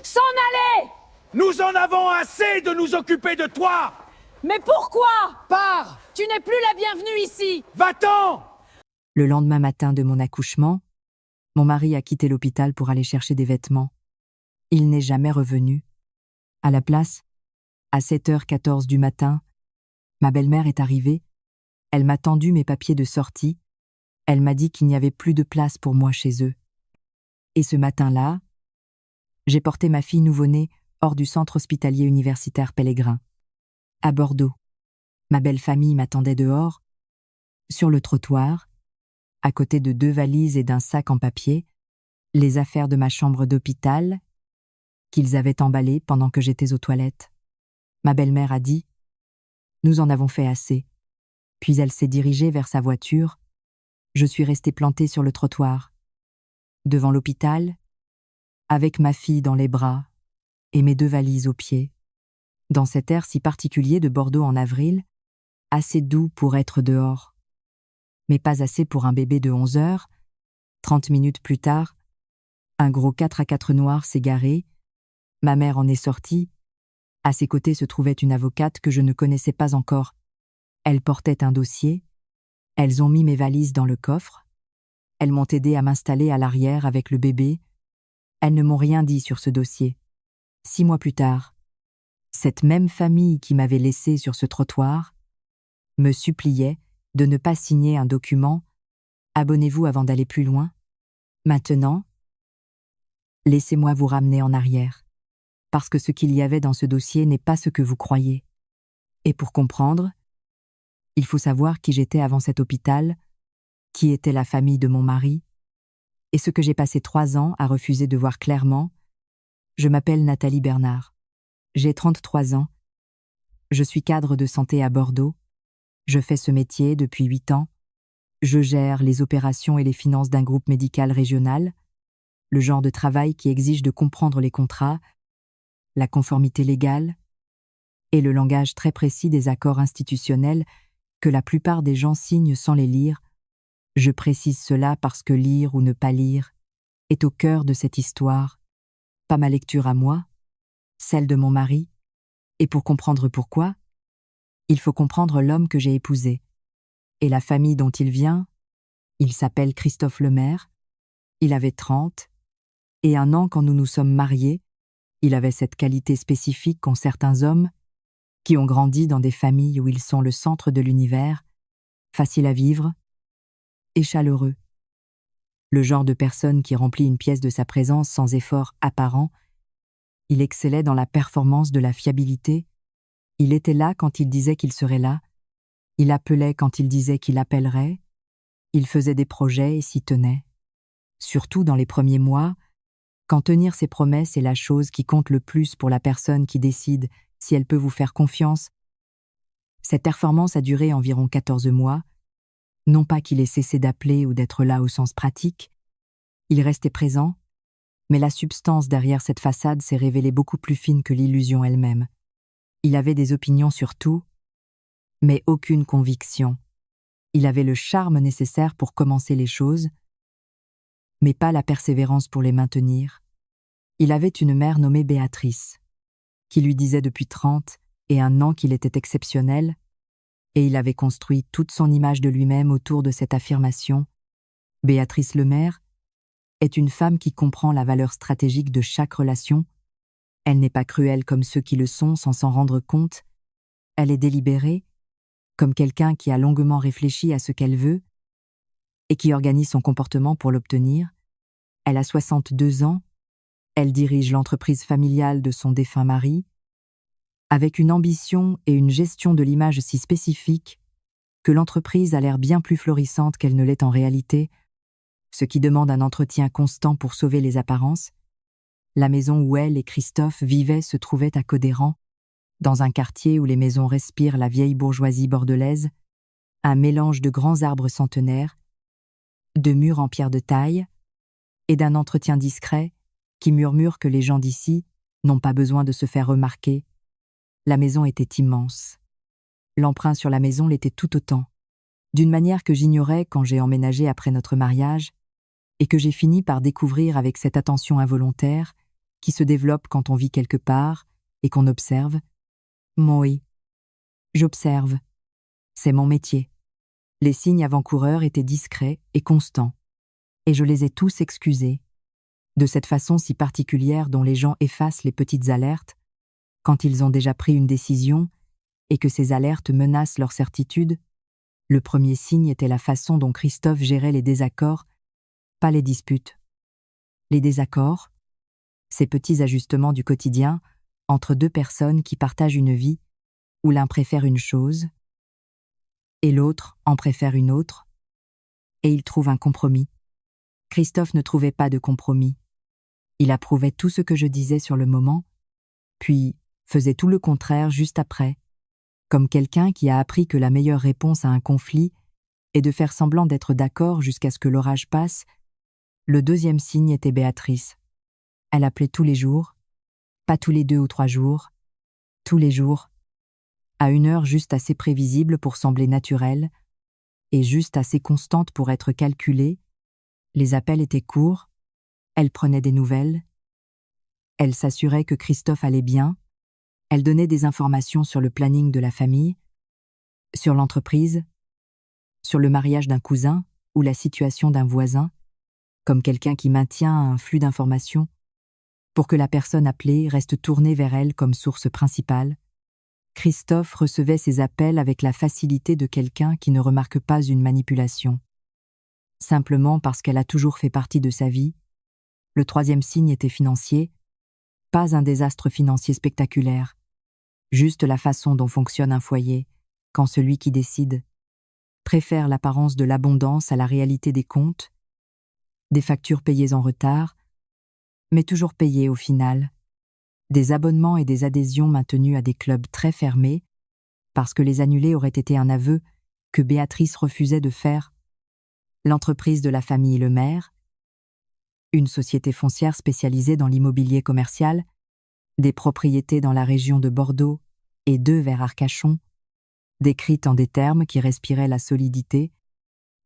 S'en aller! Nous en avons assez de nous occuper de toi! Mais pourquoi? Pars! Tu n'es plus la bienvenue ici! Va-t'en! Le lendemain matin de mon accouchement, mon mari a quitté l'hôpital pour aller chercher des vêtements. Il n'est jamais revenu. À la place, à 7h14 du matin, ma belle-mère est arrivée. Elle m'a tendu mes papiers de sortie. Elle m'a dit qu'il n'y avait plus de place pour moi chez eux. Et ce matin-là, j'ai porté ma fille nouveau-née hors du centre hospitalier universitaire Pellegrin, à Bordeaux. Ma belle famille m'attendait dehors, sur le trottoir, à côté de 2 valises et d'un sac en papier, les affaires de ma chambre d'hôpital qu'ils avaient emballées pendant que j'étais aux toilettes. Ma belle-mère a dit « Nous en avons fait assez ». Puis elle s'est dirigée vers sa voiture. Je suis restée plantée sur le trottoir, devant l'hôpital, avec ma fille dans les bras et mes 2 valises aux pieds. Dans cet air si particulier de Bordeaux en avril, assez doux pour être dehors, mais pas assez pour un bébé de 11 heures. 30 minutes plus tard, un gros 4x4 noir s'est garé. Ma mère en est sortie. À ses côtés se trouvait une avocate que je ne connaissais pas encore. Elle portait un dossier. Elles ont mis mes valises dans le coffre. Elles m'ont aidé à m'installer à l'arrière avec le bébé. Elles ne m'ont rien dit sur ce dossier. 6 mois plus tard, cette même famille qui m'avait laissée sur ce trottoir me suppliait de ne pas signer un document « Abonnez-vous avant d'aller plus loin ». Maintenant, laissez-moi vous ramener en arrière, parce que ce qu'il y avait dans ce dossier n'est pas ce que vous croyez. Et pour comprendre, il faut savoir qui j'étais avant cet hôpital, qui était la famille de mon mari, et ce que j'ai passé 3 ans à refuser de voir clairement. Je m'appelle Nathalie Bernard. J'ai 33 ans. Je suis cadre de santé à Bordeaux. Je fais ce métier depuis 8 ans. Je gère les opérations et les finances d'un groupe médical régional, le genre de travail qui exige de comprendre les contrats, la conformité légale et le langage très précis des accords institutionnels que la plupart des gens signent sans les lire. Je précise cela parce que lire ou ne pas lire est au cœur de cette histoire, pas ma lecture à moi, celle de mon mari, et pour comprendre pourquoi, il faut comprendre l'homme que j'ai épousé. Et la famille dont il vient, il s'appelle Christophe Lemaire, il avait 30, et 1 an quand nous nous sommes mariés. Il avait cette qualité spécifique qu'ont certains hommes qui ont grandi dans des familles où ils sont le centre de l'univers, facile à vivre et chaleureux. Le genre de personne qui remplit une pièce de sa présence sans effort apparent. Il excellait dans la performance de la fiabilité. Il était là quand il disait qu'il serait là. Il appelait quand il disait qu'il appellerait. Il faisait des projets et s'y tenait. Surtout dans les premiers mois, quand tenir ses promesses est la chose qui compte le plus pour la personne qui décide si elle peut vous faire confiance. Cette performance a duré environ 14 mois. Non pas qu'il ait cessé d'appeler ou d'être là au sens pratique. Il restait présent, mais la substance derrière cette façade s'est révélée beaucoup plus fine que l'illusion elle-même. Il avait des opinions sur tout, mais aucune conviction. Il avait le charme nécessaire pour commencer les choses, mais pas la persévérance pour les maintenir. Il avait une mère nommée Béatrice, qui lui disait depuis 31 ans qu'il était exceptionnel, et il avait construit toute son image de lui-même autour de cette affirmation. Béatrice Lemaire est une femme qui comprend la valeur stratégique de chaque relation. Elle n'est pas cruelle comme ceux qui le sont sans s'en rendre compte. Elle est délibérée, comme quelqu'un qui a longuement réfléchi à ce qu'elle veut et qui organise son comportement pour l'obtenir. Elle a 62 ans. Elle dirige l'entreprise familiale de son défunt mari, avec une ambition et une gestion de l'image si spécifiques que l'entreprise a l'air bien plus florissante qu'elle ne l'est en réalité, ce qui demande un entretien constant pour sauver les apparences. La maison où elle et Christophe vivaient se trouvait à Codéran, dans un quartier où les maisons respirent la vieille bourgeoisie bordelaise, un mélange de grands arbres centenaires, de murs en pierre de taille et d'un entretien discret qui murmure que les gens d'ici n'ont pas besoin de se faire remarquer. La maison était immense. L'emprunt sur la maison l'était tout autant, d'une manière que j'ignorais quand j'ai emménagé après notre mariage et que j'ai fini par découvrir avec cette attention involontaire qui se développe quand on vit quelque part et qu'on observe. Moi, j'observe. C'est mon métier. Les signes avant-coureurs étaient discrets et constants, et je les ai tous excusés. De cette façon si particulière dont les gens effacent les petites alertes, quand ils ont déjà pris une décision et que ces alertes menacent leur certitude, le premier signe était la façon dont Christophe gérait les désaccords, pas les disputes. Les désaccords, ces petits ajustements du quotidien entre deux personnes qui partagent une vie où l'un préfère une chose et l'autre en préfère une autre, et il trouve un compromis. Christophe ne trouvait pas de compromis. Il approuvait tout ce que je disais sur le moment, puis faisait tout le contraire juste après, comme quelqu'un qui a appris que la meilleure réponse à un conflit est de faire semblant d'être d'accord jusqu'à ce que l'orage passe. Le deuxième signe était Béatrice. Elle appelait tous les jours, pas tous les 2 ou 3 jours, tous les jours, à une heure juste assez prévisible pour sembler naturelle et juste assez constante pour être calculée. Les appels étaient courts, elle prenait des nouvelles, elle s'assurait que Christophe allait bien, elle donnait des informations sur le planning de la famille, sur l'entreprise, sur le mariage d'un cousin ou la situation d'un voisin, comme quelqu'un qui maintient un flux d'informations pour que la personne appelée reste tournée vers elle comme source principale. Christophe recevait ses appels avec la facilité de quelqu'un qui ne remarque pas une manipulation. Simplement parce qu'elle a toujours fait partie de sa vie. Le troisième signe était financier, pas un désastre financier spectaculaire, juste la façon dont fonctionne un foyer, quand celui qui décide préfère l'apparence de l'abondance à la réalité des comptes, des factures payées en retard, mais toujours payées au final, des abonnements et des adhésions maintenus à des clubs très fermés, parce que les annuler aurait été un aveu que Béatrice refusait de faire. L'entreprise de la famille Lemaire, une société foncière spécialisée dans l'immobilier commercial, des propriétés dans la région de Bordeaux et 2 vers Arcachon, décrites en des termes qui respiraient la solidité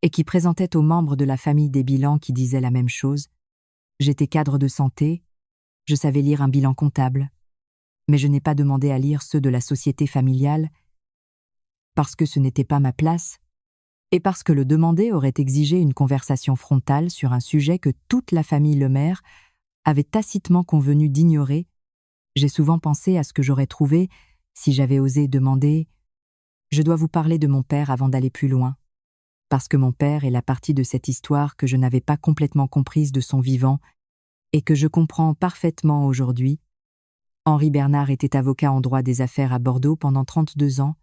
et qui présentaient aux membres de la famille des bilans qui disaient la même chose. J'étais cadre de santé, je savais lire un bilan comptable, mais je n'ai pas demandé à lire ceux de la société familiale parce que ce n'était pas ma place et parce que le demander aurait exigé une conversation frontale sur un sujet que toute la famille Lemaire avait tacitement convenu d'ignorer. J'ai souvent pensé à ce que j'aurais trouvé si j'avais osé demander « Je dois vous parler de mon père avant d'aller plus loin », parce que mon père est la partie de cette histoire que je n'avais pas complètement comprise de son vivant et que je comprends parfaitement aujourd'hui. Henri Bernard était avocat en droit des affaires à Bordeaux pendant 32 ans.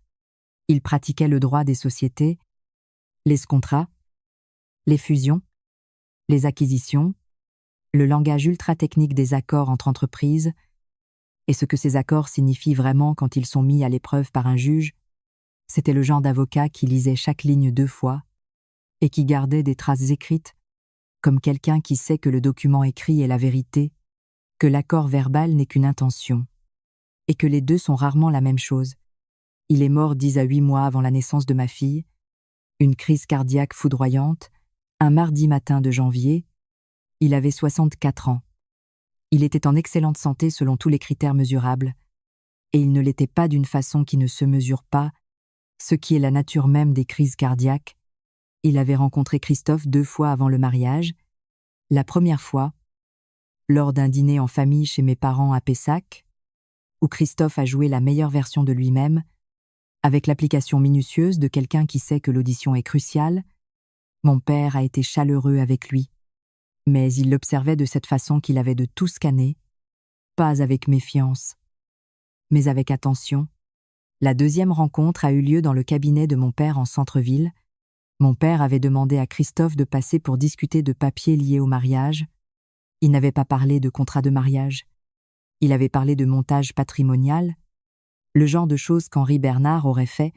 Il pratiquait le droit des sociétés, les contrats, les fusions, les acquisitions, le langage ultra-technique des accords entre entreprises, et ce que ces accords signifient vraiment quand ils sont mis à l'épreuve par un juge. C'était le genre d'avocat qui lisait chaque ligne 2 fois et qui gardait des traces écrites, comme quelqu'un qui sait que le document écrit est la vérité, que l'accord verbal n'est qu'une intention, et que les deux sont rarement la même chose. Il est mort 10 à 8 mois avant la naissance de ma fille, une crise cardiaque foudroyante, un mardi matin de janvier. Il avait 64 ans. Il était en excellente santé selon tous les critères mesurables, et il ne l'était pas d'une façon qui ne se mesure pas, ce qui est la nature même des crises cardiaques. Il avait rencontré Christophe 2 fois avant le mariage. La première fois, lors d'un dîner en famille chez mes parents à Pessac, où Christophe a joué la meilleure version de lui-même, avec l'application minutieuse de quelqu'un qui sait que l'audition est cruciale. Mon père a été chaleureux avec lui, mais il l'observait de cette façon qu'il avait de tout scanner, pas avec méfiance, mais avec attention. La deuxième rencontre a eu lieu dans le cabinet de mon père en centre-ville. Mon père avait demandé à Christophe de passer pour discuter de papiers liés au mariage. Il n'avait pas parlé de contrat de mariage. Il avait parlé de montage patrimonial, le genre de choses qu'Henri Bernard aurait fait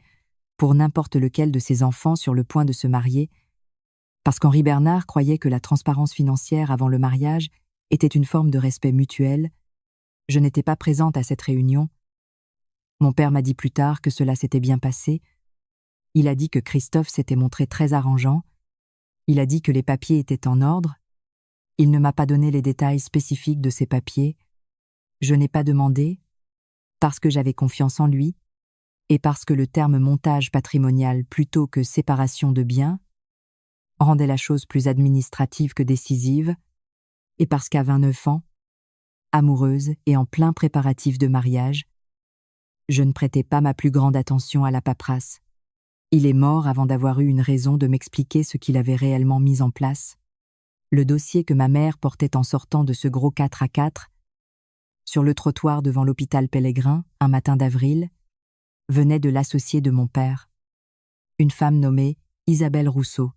pour n'importe lequel de ses enfants sur le point de se marier, parce qu'Henri Bernard croyait que la transparence financière avant le mariage était une forme de respect mutuel. Je n'étais pas présente à cette réunion. Mon père m'a dit plus tard que cela s'était bien passé. Il a dit que Christophe s'était montré très arrangeant. Il a dit que les papiers étaient en ordre. Il ne m'a pas donné les détails spécifiques de ces papiers. Je n'ai pas demandé, parce que j'avais confiance en lui, et parce que le terme montage patrimonial plutôt que séparation de biens rendait la chose plus administrative que décisive, et parce qu'à 29 ans, amoureuse et en plein préparatif de mariage, je ne prêtais pas ma plus grande attention à la paperasse. Il est mort avant d'avoir eu une raison de m'expliquer ce qu'il avait réellement mis en place. Le dossier que ma mère portait en sortant de ce gros 4x4, sur le trottoir devant l'hôpital Pellegrin, un matin d'avril, venait de l'associée de mon père, une femme nommée Isabelle Rousseau,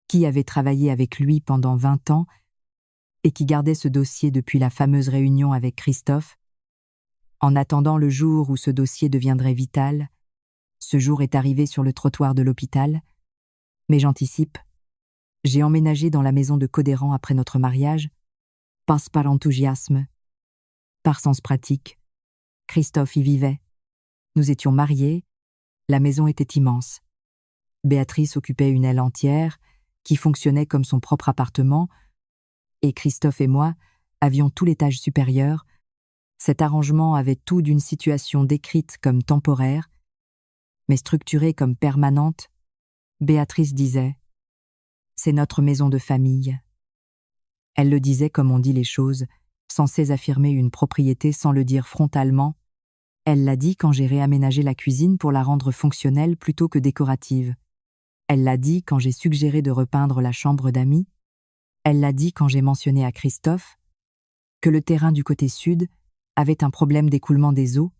qui avait travaillé avec lui pendant 20 ans et qui gardait ce dossier depuis la fameuse réunion avec Christophe. En attendant le jour où ce dossier deviendrait vital, ce jour est arrivé sur le trottoir de l'hôpital, mais j'anticipe. J'ai emménagé dans la maison de Codéran après notre mariage, pas par enthousiasme, par sens pratique. Christophe y vivait. Nous étions mariés, la maison était immense. Béatrice occupait une aile entière, qui fonctionnait comme son propre appartement, et Christophe et moi avions tout l'étage supérieur. Cet arrangement avait tout d'une situation décrite comme temporaire, mais structurée comme permanente. Béatrice disait « C'est notre maison de famille ». Elle le disait comme on dit les choses, censée affirmer une propriété sans le dire frontalement. Elle l'a dit quand j'ai réaménagé la cuisine pour la rendre fonctionnelle plutôt que décorative. Elle l'a dit quand j'ai suggéré de repeindre la chambre d'amis. Elle l'a dit quand j'ai mentionné à Christophe que le terrain du côté sud avait un problème d'écoulement des eaux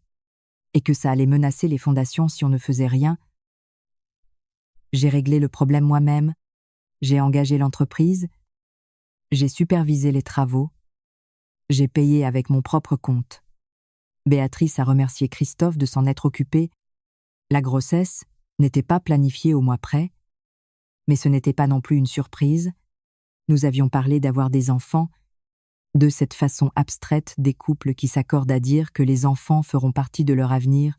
et que ça allait menacer les fondations si on ne faisait rien. J'ai réglé le problème moi-même, j'ai engagé l'entreprise, j'ai supervisé les travaux, j'ai payé avec mon propre compte. Béatrice a remercié Christophe de s'en être occupé. La grossesse n'était pas planifiée au mois près, mais ce n'était pas non plus une surprise. Nous avions parlé d'avoir des enfants, de cette façon abstraite des couples qui s'accordent à dire que les enfants feront partie de leur avenir,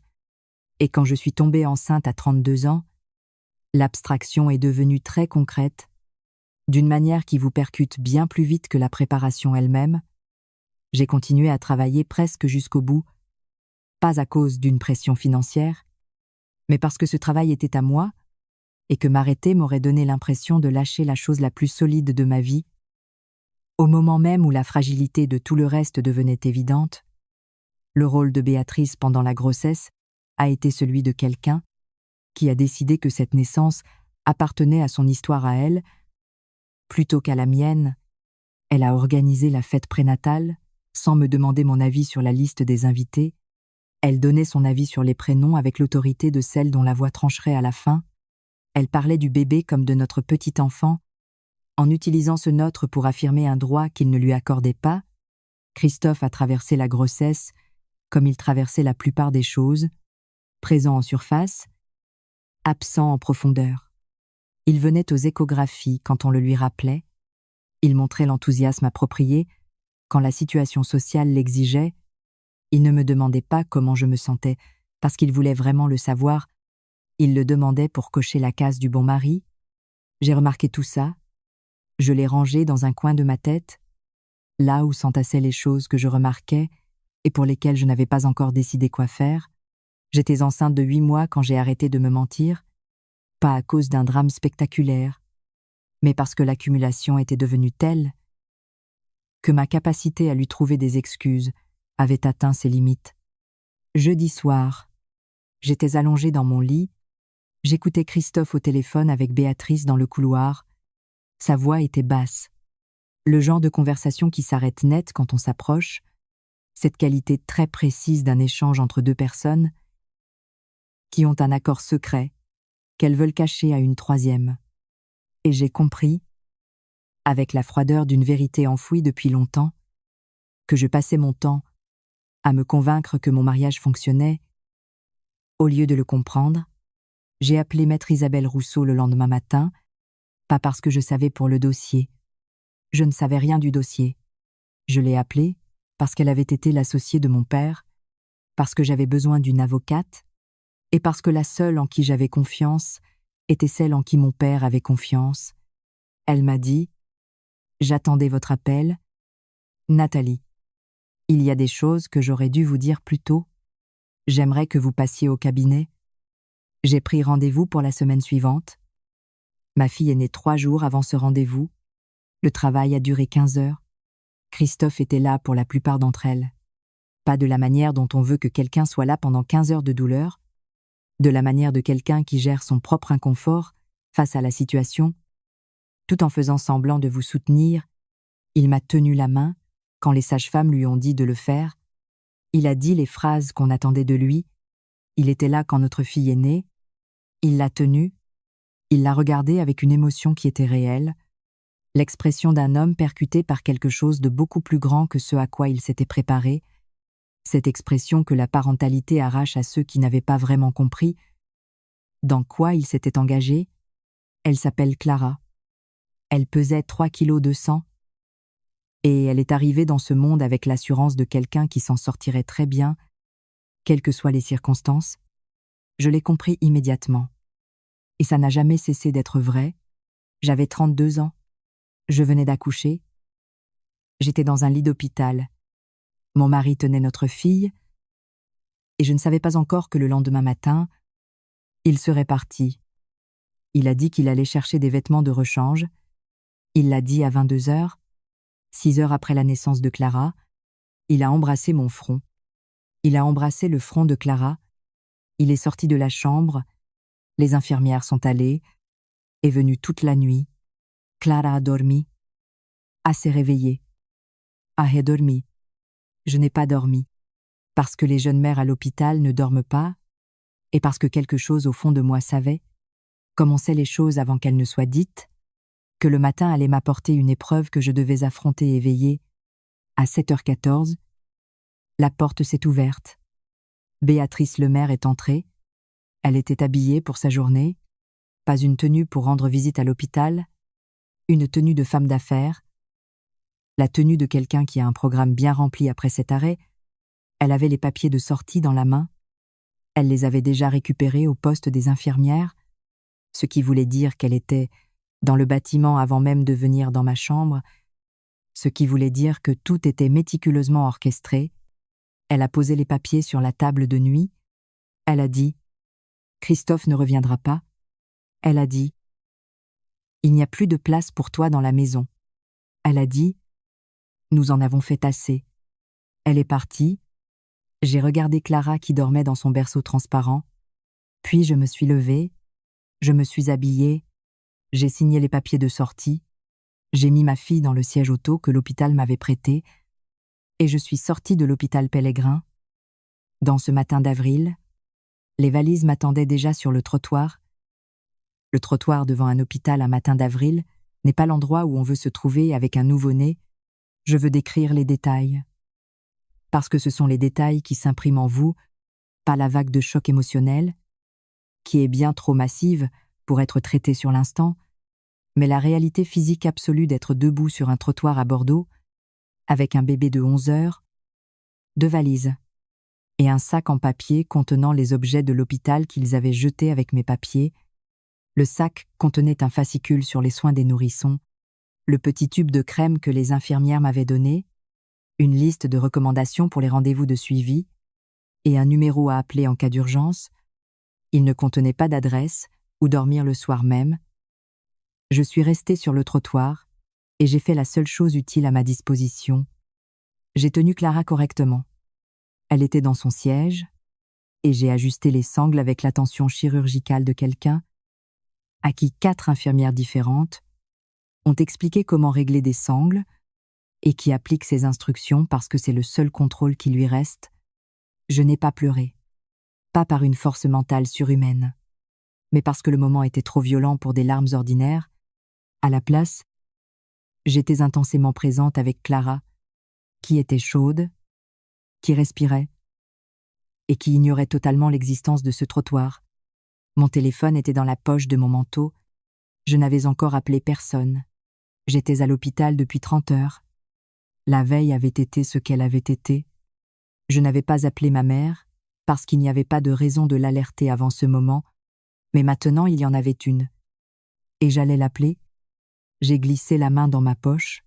et quand je suis tombée enceinte à 32 ans, l'abstraction est devenue très concrète, d'une manière qui vous percute bien plus vite que la préparation elle-même. J'ai continué à travailler presque jusqu'au bout, pas à cause d'une pression financière, mais parce que ce travail était à moi, et que m'arrêter m'aurait donné l'impression de lâcher la chose la plus solide de ma vie. Au moment même où la fragilité de tout le reste devenait évidente, le rôle de Béatrice pendant la grossesse a été celui de quelqu'un qui a décidé que cette naissance appartenait à son histoire à elle, plutôt qu'à la mienne. Elle a organisé la fête prénatale, sans me demander mon avis sur la liste des invités. Elle donnait son avis sur les prénoms avec l'autorité de celle dont la voix trancherait à la fin. Elle parlait du bébé comme de notre petit enfant, en utilisant ce notre pour affirmer un droit qu'il ne lui accordait pas. Christophe a traversé la grossesse comme il traversait la plupart des choses, présent en surface, absent en profondeur. Il venait aux échographies quand on le lui rappelait, il montrait l'enthousiasme approprié quand la situation sociale l'exigeait. Il ne me demandait pas comment je me sentais, parce qu'il voulait vraiment le savoir. Il le demandait pour cocher la case du bon mari. J'ai remarqué tout ça. Je l'ai rangé dans un coin de ma tête, là où s'entassaient les choses que je remarquais et pour lesquelles je n'avais pas encore décidé quoi faire. J'étais enceinte de 8 mois quand j'ai arrêté de me mentir, pas à cause d'un drame spectaculaire, mais parce que l'accumulation était devenue telle que ma capacité à lui trouver des excuses avait atteint ses limites. Jeudi soir, j'étais allongée dans mon lit, j'écoutais Christophe au téléphone avec Béatrice dans le couloir. Sa voix était basse, le genre de conversation qui s'arrête net quand on s'approche, cette qualité très précise d'un échange entre deux personnes qui ont un accord secret qu'elles veulent cacher à une troisième. Et j'ai compris, avec la froideur d'une vérité enfouie depuis longtemps, que je passais mon temps à me convaincre que mon mariage fonctionnait. Au lieu de le comprendre, j'ai appelé maître Isabelle Rousseau le lendemain matin, pas parce que je savais pour le dossier. Je ne savais rien du dossier. Je l'ai appelée parce qu'elle avait été l'associée de mon père, parce que j'avais besoin d'une avocate, et parce que la seule en qui j'avais confiance était celle en qui mon père avait confiance. Elle m'a dit « J'attendais votre appel. Nathalie. » Il y a des choses que j'aurais dû vous dire plus tôt. J'aimerais que vous passiez au cabinet. J'ai pris rendez-vous pour la semaine suivante. Ma fille est née 3 jours avant ce rendez-vous. Le travail a duré 15 heures. Christophe était là pour la plupart d'entre elles. Pas de la manière dont on veut que quelqu'un soit là pendant 15 heures de douleur, de la manière de quelqu'un qui gère son propre inconfort face à la situation. Tout en faisant semblant de vous soutenir, il m'a tenu la main quand les sages-femmes lui ont dit de le faire. Il a dit les phrases qu'on attendait de lui. Il était là quand notre fille est née. Il l'a tenue. Il l'a regardée avec une émotion qui était réelle, l'expression d'un homme percuté par quelque chose de beaucoup plus grand que ce à quoi il s'était préparé, cette expression que la parentalité arrache à ceux qui n'avaient pas vraiment compris dans quoi il s'était engagé. Elle s'appelle Clara. Elle pesait 3 kilos de sang. Et elle est arrivée dans ce monde avec l'assurance de quelqu'un qui s'en sortirait très bien, quelles que soient les circonstances. Je l'ai compris immédiatement. Et ça n'a jamais cessé d'être vrai. J'avais 32 ans. Je venais d'accoucher. J'étais dans un lit d'hôpital. Mon mari tenait notre fille. Et je ne savais pas encore que le lendemain matin, il serait parti. Il a dit qu'il allait chercher des vêtements de rechange. Il l'a dit à 22 heures. 6 heures après la naissance de Clara, il a embrassé mon front. Il a embrassé le front de Clara. Il est sorti de la chambre. Les infirmières sont allées. Est venue toute la nuit. Clara a dormi. S'est réveillée. He dormi. Je n'ai pas dormi. Parce que les jeunes mères à l'hôpital ne dorment pas, et parce que quelque chose au fond de moi savait, comme on sait les choses avant qu'elles ne soient dites, que le matin allait m'apporter une épreuve que je devais affronter éveillée. À 7h14, la porte s'est ouverte. Béatrice Lemaire est entrée. Elle était habillée pour sa journée, pas une tenue pour rendre visite à l'hôpital, une tenue de femme d'affaires, la tenue de quelqu'un qui a un programme bien rempli après cet arrêt. Elle avait les papiers de sortie dans la main. Elle les avait déjà récupérés au poste des infirmières, ce qui voulait dire qu'elle était dans le bâtiment avant même de venir dans ma chambre, ce qui voulait dire que tout était méticuleusement orchestré. Elle a posé les papiers sur la table de nuit. Elle a dit « Christophe ne reviendra pas ». Elle a dit « Il n'y a plus de place pour toi dans la maison ». Elle a dit « Nous en avons fait assez ». Elle est partie. J'ai regardé Clara qui dormait dans son berceau transparent. Puis je me suis levée, je me suis habillée, j'ai signé les papiers de sortie, j'ai mis ma fille dans le siège auto que l'hôpital m'avait prêté, et je suis sortie de l'hôpital Pellegrin. Dans ce matin d'avril, les valises m'attendaient déjà sur le trottoir. Le trottoir devant un hôpital un matin d'avril n'est pas l'endroit où on veut se trouver avec un nouveau-né. Je veux décrire les détails. Parce que ce sont les détails qui s'impriment en vous, pas la vague de choc émotionnel, qui est bien trop massive pour être traitée sur l'instant, mais la réalité physique absolue d'être debout sur un trottoir à Bordeaux, avec un bébé de 11 heures, 2 valises, et un sac en papier contenant les objets de l'hôpital qu'ils avaient jetés avec mes papiers. Le sac contenait un fascicule sur les soins des nourrissons, le petit tube de crème que les infirmières m'avaient donné, une liste de recommandations pour les rendez-vous de suivi, et un numéro à appeler en cas d'urgence. Il ne contenait pas d'adresse, où dormir le soir même. Je suis restée sur le trottoir, et j'ai fait la seule chose utile à ma disposition. J'ai tenu Clara correctement. Elle était dans son siège, et j'ai ajusté les sangles avec l'attention chirurgicale de quelqu'un à qui 4 infirmières différentes ont expliqué comment régler des sangles et qui applique ses instructions parce que c'est le seul contrôle qui lui reste. Je n'ai pas pleuré, pas par une force mentale surhumaine, mais parce que le moment était trop violent pour des larmes ordinaires. À la place, j'étais intensément présente avec Clara, qui était chaude, qui respirait, et qui ignorait totalement l'existence de ce trottoir. Mon téléphone était dans la poche de mon manteau. Je n'avais encore appelé personne. J'étais à l'hôpital depuis 30 heures. La veille avait été ce qu'elle avait été. Je n'avais pas appelé ma mère, parce qu'il n'y avait pas de raison de l'alerter avant ce moment, mais maintenant il y en avait une. Et j'allais l'appeler. J'ai glissé la main dans ma poche.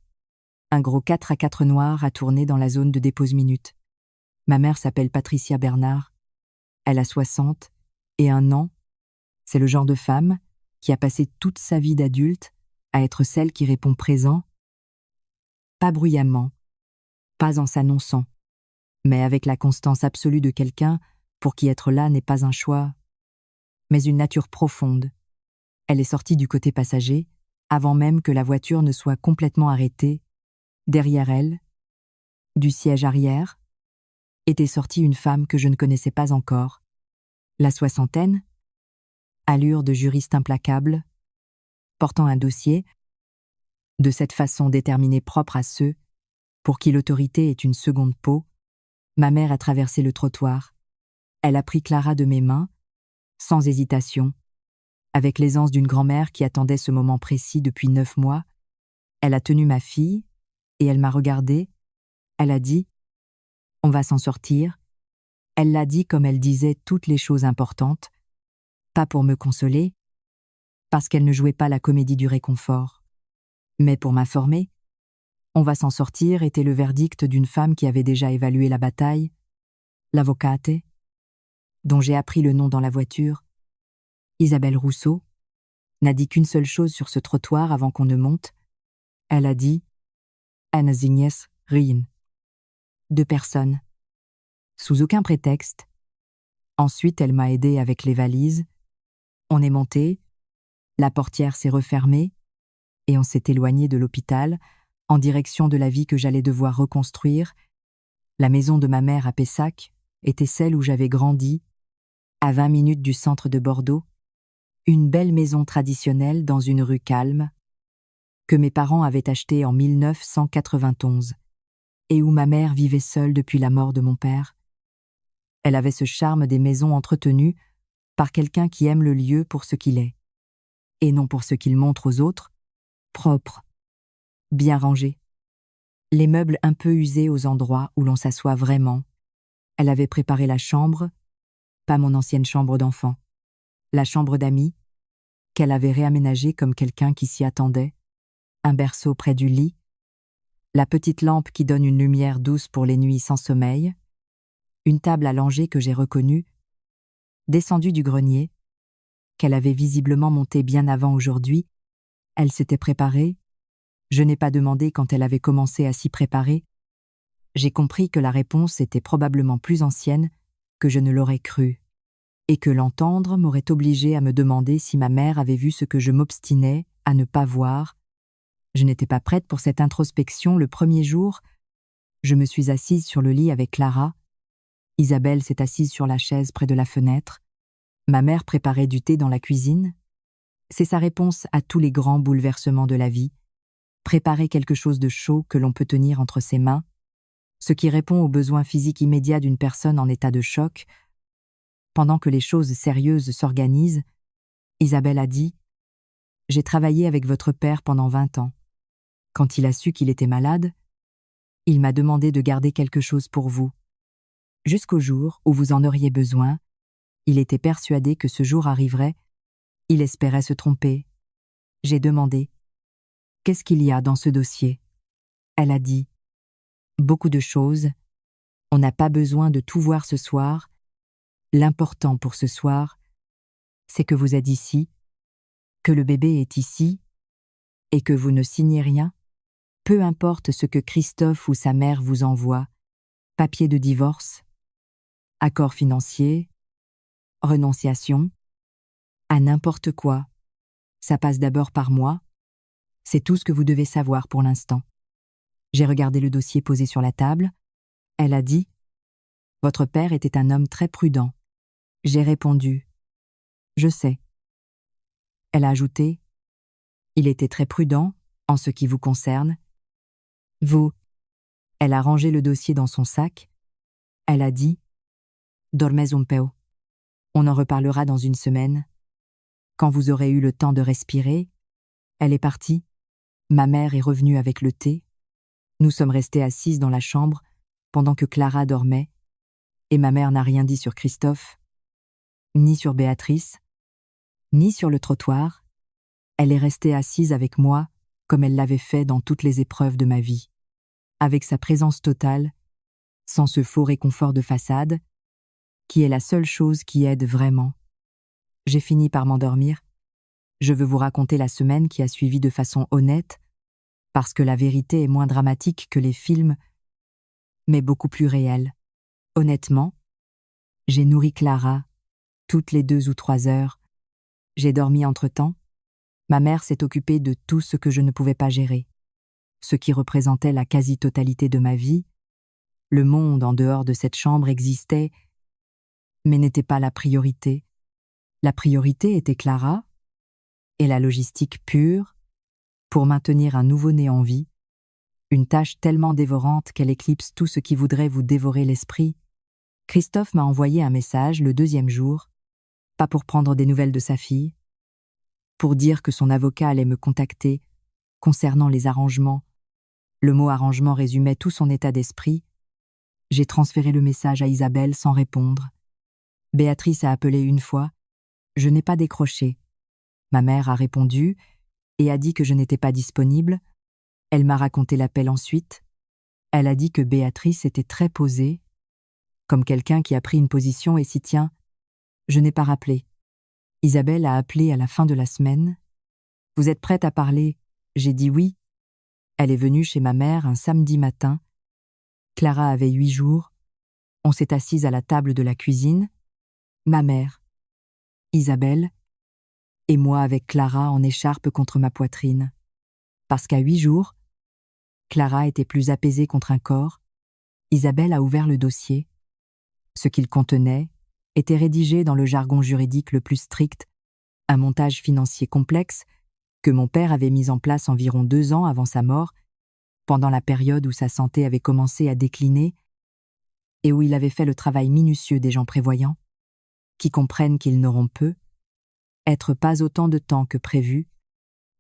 Un gros 4x4 noir a tourné dans la zone de dépose minute. Ma mère s'appelle Patricia Bernard. Elle a 60 et 1 an. C'est le genre de femme qui a passé toute sa vie d'adulte à être celle qui répond présent, pas bruyamment, pas en s'annonçant, mais avec la constance absolue de quelqu'un pour qui être là n'est pas un choix, mais une nature profonde. Elle est sortie du côté passager, avant même que la voiture ne soit complètement arrêtée. Derrière elle, du siège arrière, était sortie une femme que je ne connaissais pas encore. La soixantaine, allure de juriste implacable, portant un dossier, de cette façon déterminée propre à ceux pour qui l'autorité est une seconde peau. Ma mère a traversé le trottoir. Elle a pris Clara de mes mains, sans hésitation, avec l'aisance d'une grand-mère qui attendait ce moment précis depuis 9 mois. Elle a tenu ma fille, et elle m'a regardée. Elle a dit « On va s'en sortir ». Elle l'a dit comme elle disait toutes les choses importantes, pas pour me consoler, parce qu'elle ne jouait pas la comédie du réconfort, mais pour m'informer. « On va s'en sortir » était le verdict d'une femme qui avait déjà évalué la bataille, l'avocate, dont j'ai appris le nom dans la voiture. Isabelle Rousseau n'a dit qu'une seule chose sur ce trottoir avant qu'on ne monte. Elle a dit « Anna Zignes, rien ». 2 personnes. Sous aucun prétexte. Ensuite, elle m'a aidé avec les valises. On est monté, la portière s'est refermée, et on s'est éloigné de l'hôpital, en direction de la vie que j'allais devoir reconstruire. La maison de ma mère à Pessac était celle où j'avais grandi, à 20 minutes du centre de Bordeaux, une belle maison traditionnelle dans une rue calme, que mes parents avaient achetée en 1991, et où ma mère vivait seule depuis la mort de mon père. Elle avait ce charme des maisons entretenues par quelqu'un qui aime le lieu pour ce qu'il est, et non pour ce qu'il montre aux autres, propre, bien rangé. Les meubles un peu usés aux endroits où l'on s'assoit vraiment. Elle avait préparé la chambre, pas mon ancienne chambre d'enfant, la chambre d'amis, qu'elle avait réaménagée comme quelqu'un qui s'y attendait, un berceau près du lit, la petite lampe qui donne une lumière douce pour les nuits sans sommeil, une table à langer que j'ai reconnue, descendue du grenier, qu'elle avait visiblement montée bien avant aujourd'hui. Elle s'était préparée. Je n'ai pas demandé quand elle avait commencé à s'y préparer. J'ai compris que la réponse était probablement plus ancienne que je ne l'aurais cru, et que l'entendre m'aurait obligé à me demander si ma mère avait vu ce que je m'obstinais à ne pas voir. Je n'étais pas prête pour cette introspection le premier jour. Je me suis assise sur le lit avec Clara. Isabelle s'est assise sur la chaise près de la fenêtre. Ma mère préparait du thé dans la cuisine. C'est sa réponse à tous les grands bouleversements de la vie. Préparer quelque chose de chaud que l'on peut tenir entre ses mains, ce qui répond aux besoins physiques immédiats d'une personne en état de choc. Pendant que les choses sérieuses s'organisent, Isabelle a dit « J'ai travaillé avec votre père pendant 20 ans. Quand il a su qu'il était malade, il m'a demandé de garder quelque chose pour vous. Jusqu'au jour où vous en auriez besoin, il était persuadé que ce jour arriverait. Il espérait se tromper. J'ai demandé « Qu'est-ce qu'il y a dans ce dossier ?» Elle a dit « Beaucoup de choses. On n'a pas besoin de tout voir ce soir. L'important pour ce soir, c'est que vous êtes ici, que le bébé est ici, et que vous ne signez rien. Peu importe ce que Christophe ou sa mère vous envoie, papier de divorce, accord financier, renonciation, à n'importe quoi. Ça passe d'abord par moi. C'est tout ce que vous devez savoir pour l'instant. » J'ai regardé le dossier posé sur la table. Elle a dit « Votre père était un homme très prudent. » J'ai répondu « Je sais. » Elle a ajouté « Il était très prudent en ce qui vous concerne. Vous. » Elle a rangé le dossier dans son sac. Elle a dit « Dormez un peu. On en reparlera dans une semaine. Quand vous aurez eu le temps de respirer. » Elle est partie. Ma mère est revenue avec le thé. Nous sommes restés assises dans la chambre pendant que Clara dormait, et ma mère n'a rien dit sur Christophe, ni sur Béatrice, ni sur le trottoir. Elle est restée assise avec moi comme elle l'avait fait dans toutes les épreuves de ma vie. avec sa présence totale, sans ce faux réconfort de façade, qui est la seule chose qui aide vraiment. J'ai fini par m'endormir. Je veux vous raconter la semaine qui a suivi de façon honnête, parce que la vérité est moins dramatique que les films, mais beaucoup plus réelle. Honnêtement, j'ai nourri Clara toutes les 2 ou 3 heures. J'ai dormi entre-temps. Ma mère s'est occupée de tout ce que je ne pouvais pas gérer, ce qui représentait la quasi-totalité de ma vie. Le monde en dehors de cette chambre existait, mais n'était pas la priorité. La priorité était Clara et la logistique pure pour maintenir un nouveau-né en vie, une tâche tellement dévorante qu'elle éclipse tout ce qui voudrait vous dévorer l'esprit. Christophe m'a envoyé un message le 2e jour, pas pour prendre des nouvelles de sa fille, pour dire que son avocat allait me contacter concernant les arrangements. Le mot arrangement résumait tout son état d'esprit. J'ai transféré le message à Isabelle sans répondre. Béatrice a appelé une fois. Je n'ai pas décroché. Ma mère a répondu et a dit que je n'étais pas disponible. Elle m'a raconté l'appel ensuite. Elle a dit que Béatrice était très posée, comme quelqu'un qui a pris une position et s'y tient. Je n'ai pas rappelé. Isabelle a appelé à la fin de la semaine. « Vous êtes prête à parler ?» J'ai dit oui. Elle est venue chez ma mère un samedi matin. Clara avait 8 jours. On s'est assise à la table de la cuisine. Ma mère, Isabelle, et moi avec Clara en écharpe contre ma poitrine. Parce qu'à 8 jours, Clara était plus apaisée contre un corps. Isabelle a ouvert le dossier. Ce qu'il contenait était rédigé dans le jargon juridique le plus strict, un montage financier complexe que mon père avait mis en place environ 2 ans avant sa mort, pendant la période où sa santé avait commencé à décliner et où il avait fait le travail minutieux des gens prévoyants, qui comprennent qu'ils n'auront être pas autant de temps que prévu.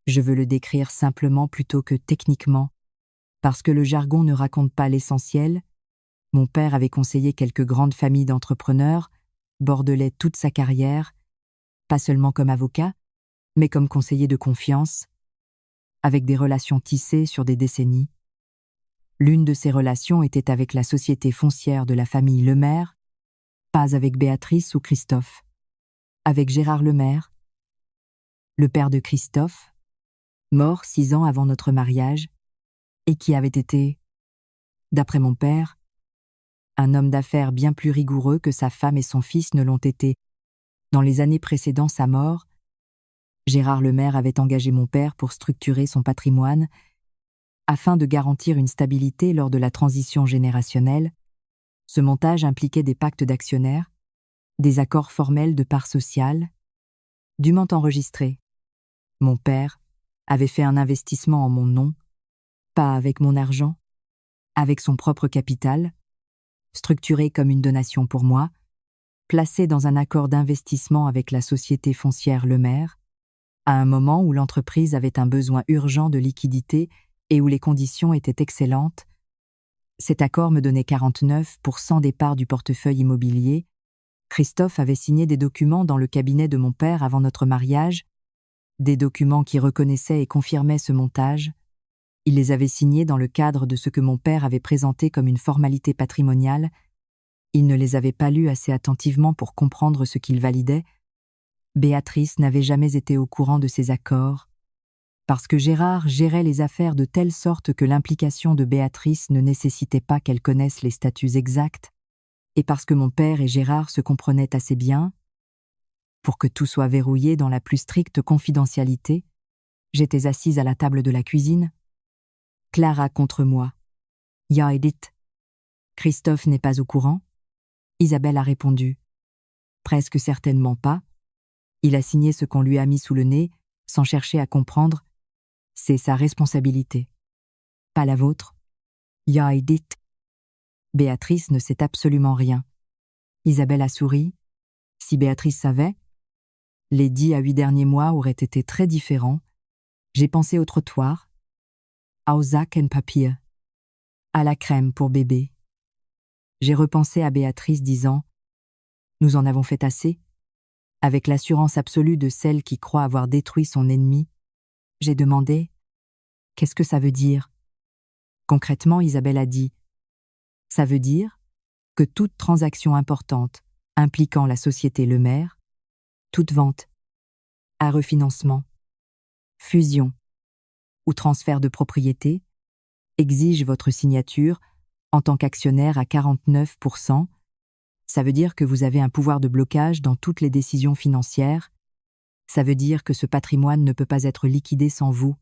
Je veux le décrire simplement plutôt que techniquement, parce que le jargon ne raconte pas l'essentiel. Mon père avait conseillé quelques grandes familles d'entrepreneurs, bordelais toute sa carrière, pas seulement comme avocat, mais comme conseiller de confiance, avec des relations tissées sur des décennies. L'une de ces relations était avec la société foncière de la famille Lemaire, pas avec Béatrice ou Christophe, avec Gérard Lemaire, le père de Christophe, mort 6 ans avant notre mariage, et qui avait été, d'après mon père, un homme d'affaires bien plus rigoureux que sa femme et son fils ne l'ont été. Dans les années précédant sa mort, Gérard Lemaire avait engagé mon père pour structurer son patrimoine afin de garantir une stabilité lors de la transition générationnelle. Ce montage impliquait des pactes d'actionnaires, des accords formels de parts sociales, dûment enregistrés. Mon père avait fait un investissement en mon nom, pas avec mon argent, avec son propre capital, structuré comme une donation pour moi, placé dans un accord d'investissement avec la société foncière Lemaire, à un moment où l'entreprise avait un besoin urgent de liquidité et où les conditions étaient excellentes. Cet accord me donnait 49% des parts du portefeuille immobilier. Christophe avait signé des documents dans le cabinet de mon père avant notre mariage, des documents qui reconnaissaient et confirmaient ce montage. Il les avait signés dans le cadre de ce que mon père avait présenté comme une formalité patrimoniale. Il ne les avait pas lus assez attentivement pour comprendre ce qu'il validait. Béatrice n'avait jamais été au courant de ces accords, parce que Gérard gérait les affaires de telle sorte que l'implication de Béatrice ne nécessitait pas qu'elle connaisse les statuts exacts, et parce que mon père et Gérard se comprenaient assez bien, pour que tout soit verrouillé dans la plus stricte confidentialité. J'étais assise à la table de la cuisine. Clara contre moi. Ja Edith. Christophe n'est pas au courant. Isabelle a répondu. Presque certainement pas. Il a signé ce qu'on lui a mis sous le nez, sans chercher à comprendre. C'est sa responsabilité. Pas la vôtre. Ja Edith. Béatrice ne sait absolument rien. Isabelle a souri. Si Béatrice savait, les 10 à 8 derniers mois auraient été très différents. J'ai pensé au trottoir, au sac en papier, à la crème pour bébé. J'ai repensé à Béatrice disant « Nous en avons fait assez ?» Avec l'assurance absolue de celle qui croit avoir détruit son ennemi, j'ai demandé « Qu'est-ce que ça veut dire ?» Concrètement, Isabelle a dit « Ça veut dire que toute transaction importante impliquant la société Lemaire, toute vente, à refinancement, fusion ou transfert de propriété exige votre signature en tant qu'actionnaire à 49%. Ça veut dire que vous avez un pouvoir de blocage dans toutes les décisions financières. Ça veut dire que ce patrimoine ne peut pas être liquidé sans vous. »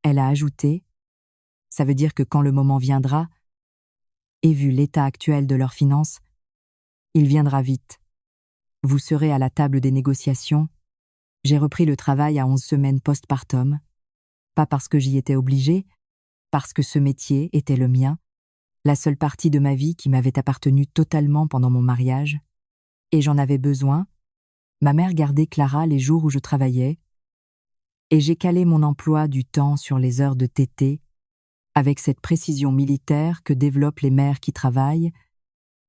Elle a ajouté « Ça veut dire que quand le moment viendra, et vu l'état actuel de leurs finances, il viendra vite. Vous serez à la table des négociations. » J'ai repris le travail à 11 semaines postpartum, pas parce que j'y étais obligée, parce que ce métier était le mien, la seule partie de ma vie qui m'avait appartenu totalement pendant mon mariage, et j'en avais besoin. Ma mère gardait Clara les jours où je travaillais, et j'ai calé mon emploi du temps sur les heures de TT, avec cette précision militaire que développent les mères qui travaillent,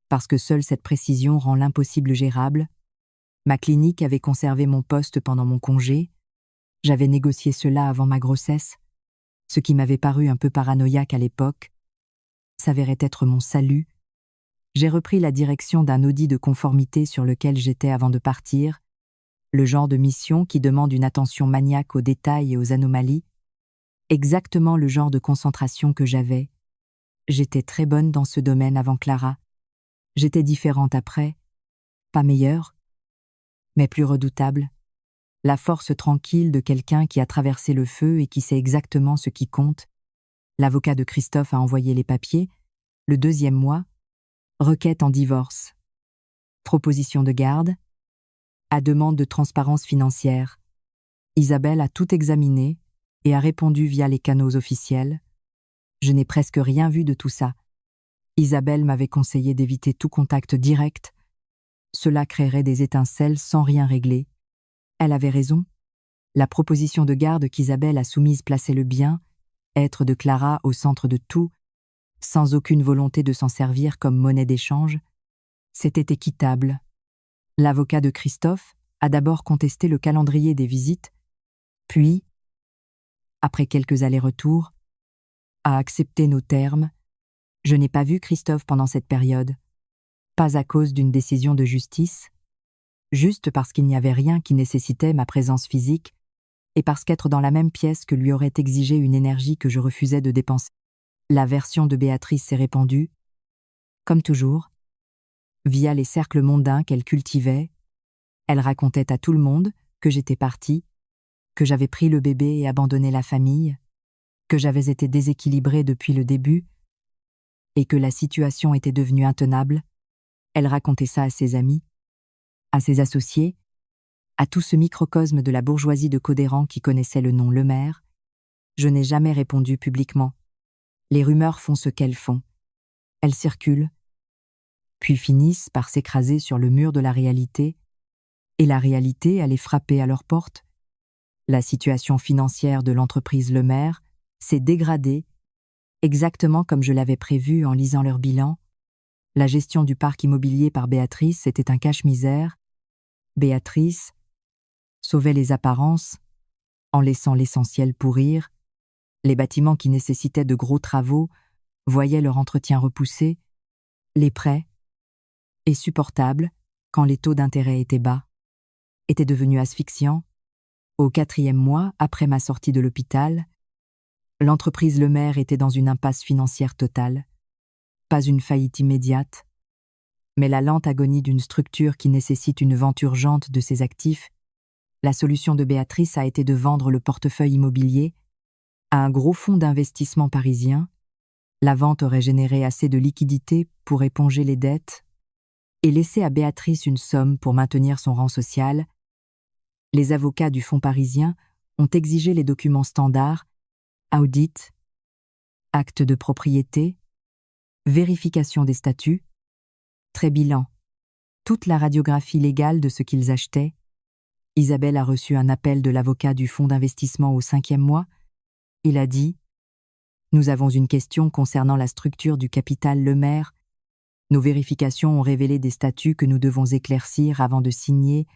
parce que seule cette précision rend l'impossible gérable. Ma clinique avait conservé mon poste pendant mon congé. J'avais négocié cela avant ma grossesse. Ce qui m'avait paru un peu paranoïaque à l'époque s'avérait être mon salut. J'ai repris la direction d'un audit de conformité sur lequel j'étais avant de partir, le genre de mission qui demande une attention maniaque aux détails et aux anomalies, exactement le genre de concentration que j'avais. J'étais très bonne dans ce domaine avant Clara. J'étais différente après, pas meilleure, mais plus redoutable. La force tranquille de quelqu'un qui a traversé le feu et qui sait exactement ce qui compte. L'avocat de Christophe a envoyé les papiers. Le 2e mois, requête en divorce. Proposition de garde. À demande de transparence financière. Isabelle a tout examiné et a répondu via les canaux officiels. Je n'ai presque rien vu de tout ça. Isabelle m'avait conseillé d'éviter tout contact direct. Cela créerait des étincelles sans rien régler. Elle avait raison. La proposition de garde qu'Isabelle a soumise plaçait le bien, être de Clara au centre de tout, sans aucune volonté de s'en servir comme monnaie d'échange. C'était équitable. L'avocat de Christophe a d'abord contesté le calendrier des visites, puis, après quelques allers-retours, a accepté nos termes. Je n'ai pas vu Christophe pendant cette période, pas à cause d'une décision de justice, juste parce qu'il n'y avait rien qui nécessitait ma présence physique et parce qu'être dans la même pièce que lui aurait exigé une énergie que je refusais de dépenser. La version de Béatrice s'est répandue, comme toujours, via les cercles mondains qu'elle cultivait. Elle racontait à tout le monde que j'étais partie, que j'avais pris le bébé et abandonné la famille, que j'avais été déséquilibrée depuis le début et que la situation était devenue intenable. Elle racontait ça à ses amis, à ses associés, à tout ce microcosme de la bourgeoisie de Codéran qui connaissait le nom Lemaire. Je n'ai jamais répondu publiquement. Les rumeurs font ce qu'elles font. Elles circulent, puis finissent par s'écraser sur le mur de la réalité, et la réalité allait frapper à leur porte. La situation financière de l'entreprise Lemaire s'est dégradée, exactement comme je l'avais prévu en lisant leur bilan. La gestion du parc immobilier par Béatrice était un cache-misère. Béatrice sauvait les apparences en laissant l'essentiel pourrir. Les bâtiments qui nécessitaient de gros travaux voyaient leur entretien repoussé. Les prêts, et supportables quand les taux d'intérêt étaient bas, étaient devenus asphyxiants. Au 4e mois, après ma sortie de l'hôpital, l'entreprise Lemaire était dans une impasse financière totale. Pas une faillite immédiate, mais la lente agonie d'une structure qui nécessite une vente urgente de ses actifs. La solution de Béatrice a été de vendre le portefeuille immobilier à un gros fonds d'investissement parisien. La vente aurait généré assez de liquidités pour éponger les dettes et laisser à Béatrice une somme pour maintenir son rang social. Les avocats du fonds parisien ont exigé les documents standards, audit, acte de propriété, vérification des statuts, trait bilan, toute la radiographie légale de ce qu'ils achetaient. Isabelle a reçu un appel de l'avocat du fonds d'investissement au 5e mois. Il a dit « Nous avons une question concernant la structure du capital Lemaire. Nos vérifications ont révélé des statuts que nous devons éclaircir avant de signer. »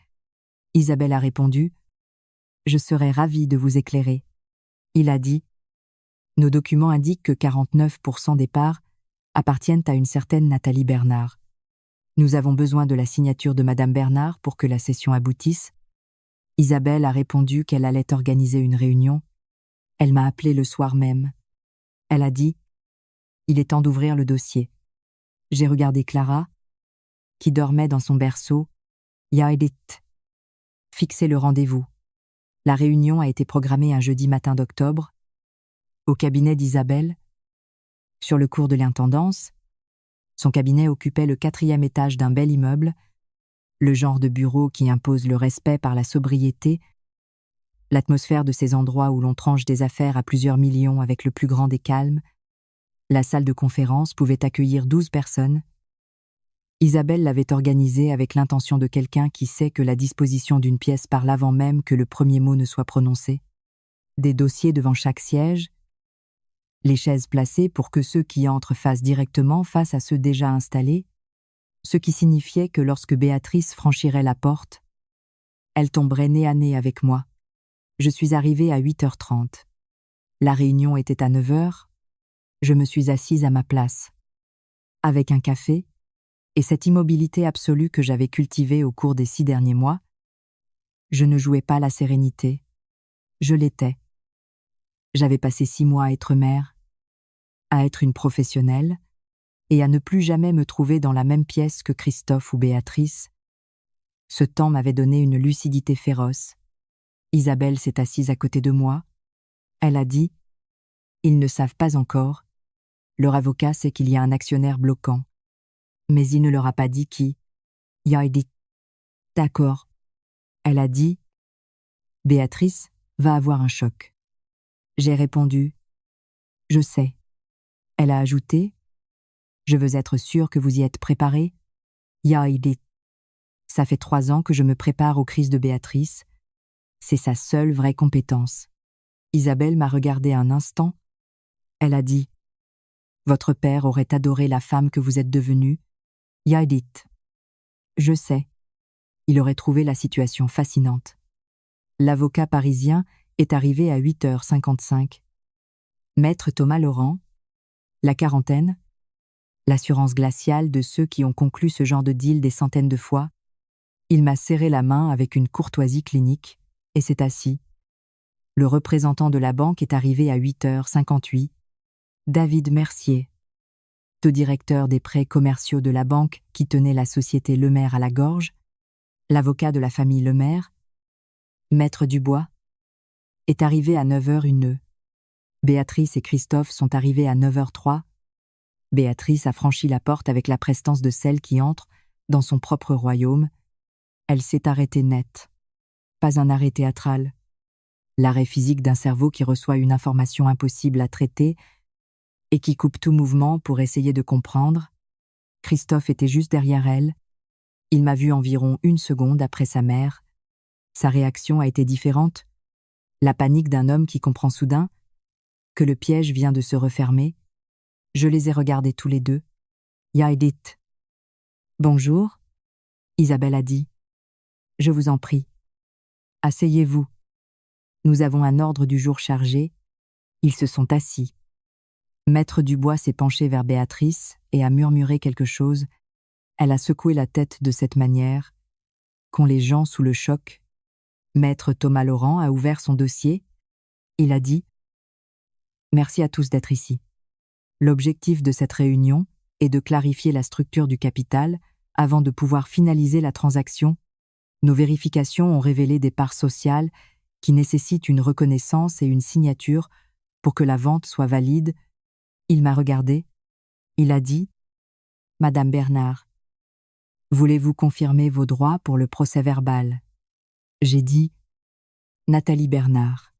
Isabelle a répondu « Je serais ravie de vous éclairer. » Il a dit Nos documents indiquent que 49% des parts appartiennent à une certaine Nathalie Bernard. Nous avons besoin de la signature de Madame Bernard pour que la session aboutisse. Isabelle a répondu qu'elle allait organiser une réunion. Elle m'a appelé le soir même. Elle a dit « Il est temps d'ouvrir le dossier ». J'ai regardé Clara, qui dormait dans son berceau. Ya Edith. Fixez le rendez-vous. La réunion a été programmée un jeudi matin d'octobre, au cabinet d'Isabelle, sur le cours de l'intendance. Son cabinet occupait le 4e étage d'un bel immeuble, le genre de bureau qui impose le respect par la sobriété, l'atmosphère de ces endroits où l'on tranche des affaires à plusieurs millions avec le plus grand des calmes. La salle de conférence pouvait accueillir 12 personnes. Isabelle l'avait organisée avec l'intention de quelqu'un qui sait que la disposition d'une pièce parle avant même que le premier mot ne soit prononcé. Des dossiers devant chaque siège, les chaises placées pour que ceux qui entrent fassent directement face à ceux déjà installés, ce qui signifiait que lorsque Béatrice franchirait la porte, elle tomberait nez à nez avec moi. Je suis arrivée à 8h30. La réunion était à 9h. Je me suis assise à ma place, avec un café, et cette immobilité absolue que j'avais cultivée au cours des 6 derniers mois. Je ne jouais pas la sérénité. Je l'étais. J'avais passé 6 mois à être mère, à être une professionnelle, et à ne plus jamais me trouver dans la même pièce que Christophe ou Béatrice. Ce temps m'avait donné une lucidité féroce. Isabelle s'est assise à côté de moi. Elle a dit « Ils ne savent pas encore. Leur avocat sait qu'il y a un actionnaire bloquant. Mais il ne leur a pas dit qui. » Il a dit « D'accord. » Elle a dit « Béatrice va avoir un choc. » J'ai répondu « Je sais. » Elle a ajouté « Je veux être sûre que vous y êtes préparés. » Il a dit « Ça fait 3 ans que je me prépare aux crises de Béatrice. C'est sa seule vraie compétence. » Isabelle m'a regardé un instant. Elle a dit « Votre père aurait adoré la femme que vous êtes devenue. » Il a dit « Je sais. » Il aurait trouvé la situation fascinante. L'avocat parisien est arrivé à 8h55. Maître Thomas Laurent, la quarantaine, l'assurance glaciale de ceux qui ont conclu ce genre de deal des centaines de fois. Il m'a serré la main avec une courtoisie clinique et s'est assis. Le représentant de la banque est arrivé à 8h58. David Mercier, le directeur des prêts commerciaux de la banque qui tenait la société Lemaire à la gorge, l'avocat de la famille Lemaire, Maître Dubois, est arrivé à 9h01. Béatrice et Christophe sont arrivés à 9h03. Béatrice a franchi la porte avec la prestance de celle qui entre dans son propre royaume. Elle s'est arrêtée net. Pas un arrêt théâtral. L'arrêt physique d'un cerveau qui reçoit une information impossible à traiter et qui coupe tout mouvement pour essayer de comprendre. Christophe était juste derrière elle. Il m'a vu environ 1 seconde après sa mère. Sa réaction a été différente. La panique d'un homme qui comprend soudain que le piège vient de se refermer. Je les ai regardés tous les deux. Ya dit « Bonjour », Isabelle a dit. « Je vous en prie. Asseyez-vous. Nous avons un ordre du jour chargé. » Ils se sont assis. Maître Dubois s'est penché vers Béatrice et a murmuré quelque chose. Elle a secoué la tête de cette manière qu'ont les gens sous le choc. Maître Thomas Laurent a ouvert son dossier. Il a dit « Merci à tous d'être ici. L'objectif de cette réunion est de clarifier la structure du capital avant de pouvoir finaliser la transaction. Nos vérifications ont révélé des parts sociales qui nécessitent une reconnaissance et une signature pour que la vente soit valide. » Il m'a regardé. Il a dit « Madame Bernard, voulez-vous confirmer vos droits pour le procès-verbal ?» J'ai dit « Nathalie Bernard,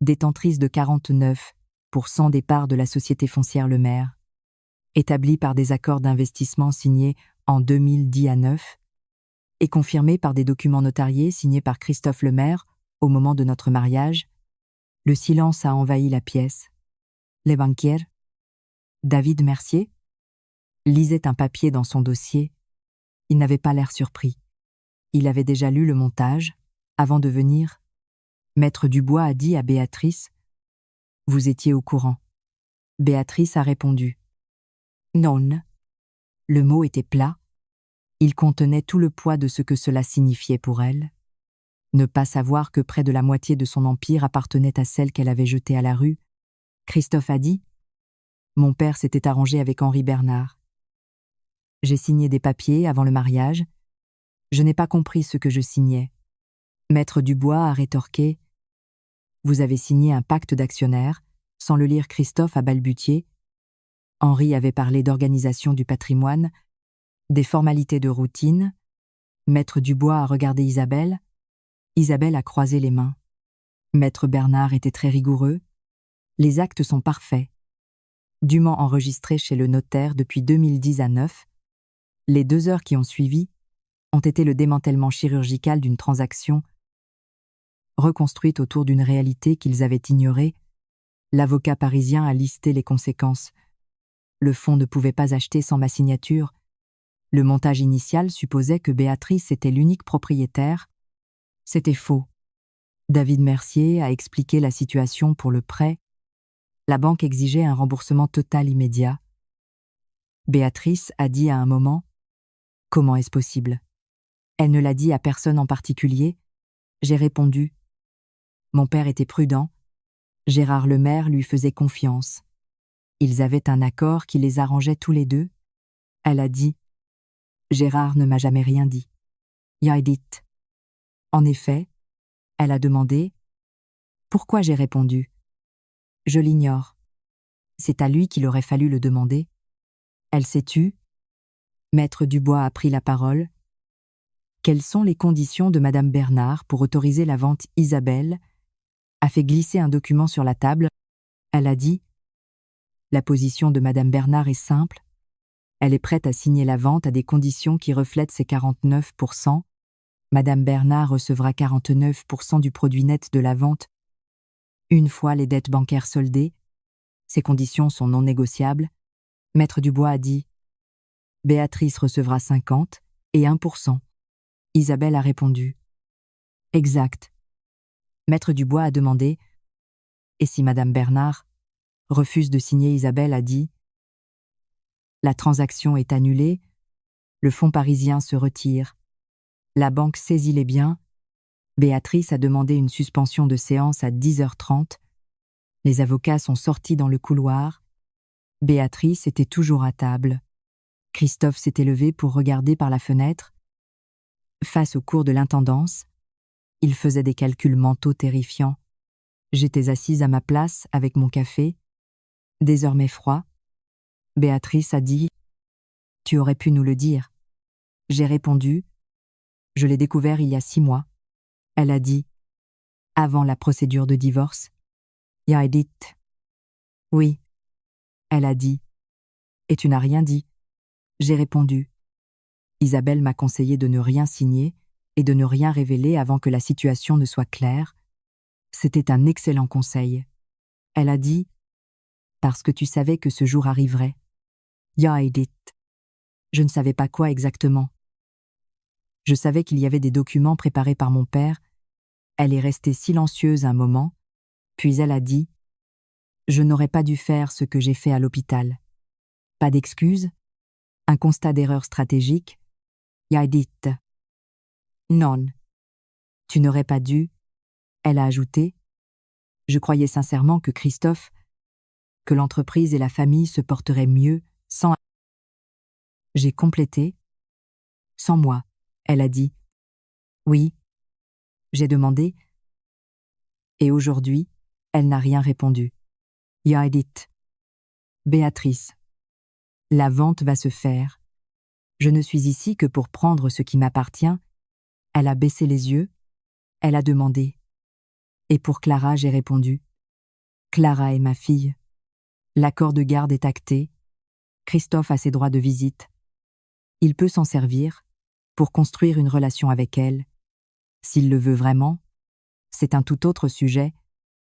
détentrice de 49% des parts de la société foncière Lemaire, établie par des accords d'investissement signés en 2010 à 9 et confirmés par des documents notariés signés par Christophe Lemaire au moment de notre mariage. » Le silence a envahi la pièce. Les banquiers, David Mercier, lisait un papier dans son dossier. Il n'avait pas l'air surpris. Il avait déjà lu le montage, avant de venir. Maître Dubois a dit à Béatrice Vous étiez au courant. Béatrice a répondu. Non. Le mot était plat. Il contenait tout le poids de ce que cela signifiait pour elle. Ne pas savoir que près de la moitié de son empire appartenait à celle qu'elle avait jetée à la rue. Christophe a dit. Mon père s'était arrangé avec Henri Bernard. J'ai signé des papiers avant le mariage. Je n'ai pas compris ce que je signais. Maître Dubois a rétorqué. Vous avez signé un pacte d'actionnaires. Sans le lire, Christophe a balbutié. Henri avait parlé d'organisation du patrimoine, des formalités de routine. Maître Dubois a regardé Isabelle. Isabelle a croisé les mains. Maître Bernard était très rigoureux. Les actes sont parfaits. Dûment enregistrés chez le notaire depuis 2010 à 9, les 2 heures qui ont suivi ont été le démantèlement chirurgical d'une transaction reconstruite autour d'une réalité qu'ils avaient ignorée. L'avocat parisien a listé les conséquences. Le fonds ne pouvait pas acheter sans ma signature. Le montage initial supposait que Béatrice était l'unique propriétaire. C'était faux. David Mercier a expliqué la situation pour le prêt. La banque exigeait un remboursement total immédiat. Béatrice a dit à un moment « Comment est-ce possible ?» Elle ne l'a dit à personne en particulier. J'ai répondu. Mon père était prudent. Gérard Lemaire lui faisait confiance. Ils avaient un accord qui les arrangeait tous les deux. Elle a dit. Gérard ne m'a jamais rien dit. Ja dit. En effet, elle a demandé. Pourquoi j'ai répondu? Je l'ignore. C'est à lui qu'il aurait fallu le demander. Elle s'est tue. Maître Dubois a pris la parole. Quelles sont les conditions de Madame Bernard pour autoriser la vente? Isabelle a fait glisser un document sur la table. Elle a dit « La position de Madame Bernard est simple. Elle est prête à signer la vente à des conditions qui reflètent ses 49%. Madame Bernard recevra 49% du produit net de la vente. Une fois les dettes bancaires soldées, ces conditions sont non négociables. Maître Dubois a dit « Béatrice recevra 50 et 1%. Isabelle a répondu « Exact. » Maître Dubois a demandé « Et si Madame Bernard refuse de signer ?» Isabelle a dit « La transaction est annulée, le fonds parisien se retire. La banque saisit les biens. Béatrice a demandé une suspension de séance à 10h30. Les avocats sont sortis dans le couloir. Béatrice était toujours à table. Christophe s'était levé pour regarder par la fenêtre. Face au cours de l'intendance, il faisait des calculs mentaux terrifiants. J'étais assise à ma place avec mon café, désormais froid. Béatrice a dit « Tu aurais pu nous le dire. » J'ai répondu « Je l'ai découvert il y a 6 mois. » Elle a dit « Avant la procédure de divorce. » Ja dit. Oui. Elle a dit « Et tu n'as rien dit. » J'ai répondu. Isabelle m'a conseillé de ne rien signer et de ne rien révéler avant que la situation ne soit claire. C'était un excellent conseil. Elle a dit « Parce que tu savais que ce jour arriverait. » Ja dit. Je ne savais pas quoi exactement. Je savais qu'il y avait des documents préparés par mon père. Elle est restée silencieuse un moment, puis elle a dit « Je n'aurais pas dû faire ce que j'ai fait à l'hôpital. » Pas d'excuse, un constat d'erreur stratégique. Ja dit. Non. Tu n'aurais pas dû, elle a ajouté. Je croyais sincèrement que Christophe, que l'entreprise et la famille se porteraient mieux sans... J'ai complété. Sans moi, elle a dit. Oui. J'ai demandé. Et aujourd'hui, elle n'a rien répondu. Ja dit. Béatrice. La vente va se faire. Je ne suis ici que pour prendre ce qui m'appartient. Elle a baissé les yeux. Elle a demandé. Et pour Clara, j'ai répondu. Clara est ma fille. L'accord de garde est acté. Christophe a ses droits de visite. Il peut s'en servir pour construire une relation avec elle. S'il le veut vraiment, c'est un tout autre sujet.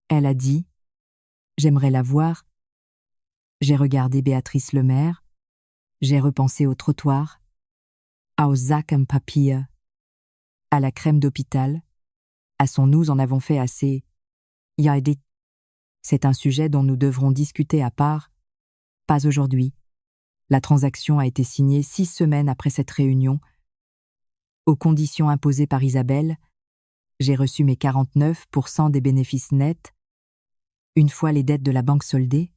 Elle a dit. J'aimerais la voir. J'ai regardé Béatrice Lemaire. J'ai repensé au trottoir, au Sack am Papier, à la crème d'hôpital, à son nous en avons fait assez. Ja dit. C'est un sujet dont nous devrons discuter à part. Pas aujourd'hui. La transaction a été signée 6 semaines après cette réunion. Aux conditions imposées par Isabelle, j'ai reçu mes 49% des bénéfices nets. Une fois les dettes de la banque soldées,